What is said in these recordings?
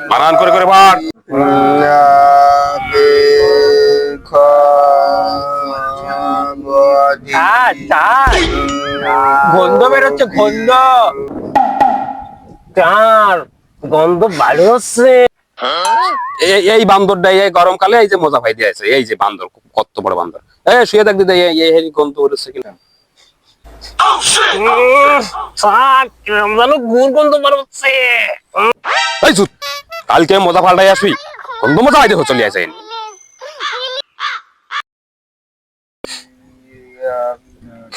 বানান করে করে পাঠ। গন্ধ বেরোচ্ছে, গন্ধ কার গন্ধ ভালো হচ্ছে। এই বান্দরটা এই গরমকালে এই যে মজা পাই দিয়েছে, এই যে বান্দর, কত বড় বান্দর। শুয়ে থাক দিদি, এই গন্ধ বেরোচ্ছে কিনা। গুড় গন্ধ বেরোচ্ছে। কালকে মজা পাল্টাই আসবি, গন্ধ মজা পাই দেখো চলে আসে।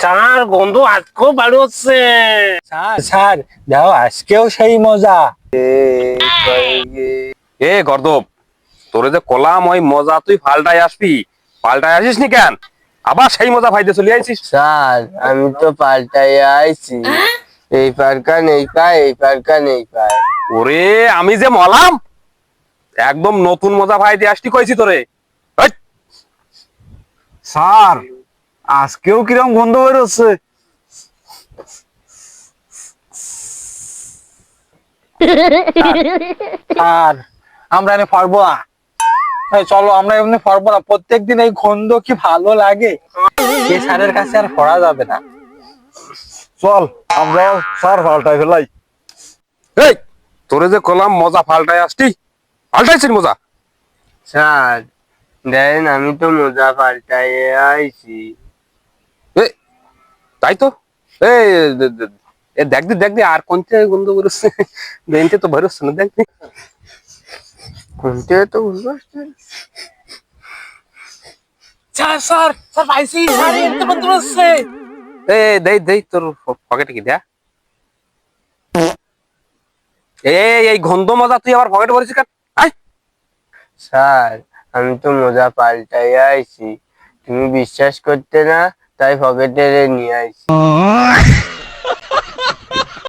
স্যার গন্ধ আজকেও ভালো হচ্ছে। স্যার দাও আজকেও সেই মজা। গর্দব, তোরে যে কলাম ওই মজা তুই পাল্টাই আসবি, পাল্টাই আসিস নি কেন? আবার সেই মজা ভাইতে চলে আইছিস। স্যার আমি তো পাল্টাই আইছি, এই পারকা নেই পায়, এই পারকা নেই পায়। ওরে আমি যে মলাম, একদম নতুন মজা ভাইতে আসতি কইছি তোরে। স্যার আজকেও কিরম গন্ধ বেরোচ্ছে। আর আমরা এনে পারবো না, চলো আমরা এমনি পারবো না। প্রত্যেকদিন এই গন্ধ কি ভালো লাগে, এই স্যারের কাছে আর পড়া যাবে না। চল আমরা স্যার পাল্টাই ফেলাই। এই তোরে যে কলাম মজা পাল্টাই আসতি, পাল্টাইছিস মজা। স্যার দেখেন আমি তো মজা পাল্টাই আইছি। তাই তো দেখ দি আর কোনটা গন্ধ বেরোচ্ছে, বেঞ্চে তো বেরোচ্ছে না, দেখ দি কোনটা তো বুঝতে পারছি। স্যার স্যার স্যার পাইছি, স্যার এত গন্ধ হচ্ছে। দেই তোর পকেটে কি দেয়া। এই গন্ধ মজা তুই আবার পকেটে ভরেছিস কেন? স্যার আমি তো মজা পাল্টাই আইছি, তুমি বিশ্বাস করতে না তাই পকেটে নিয়ে আইছি।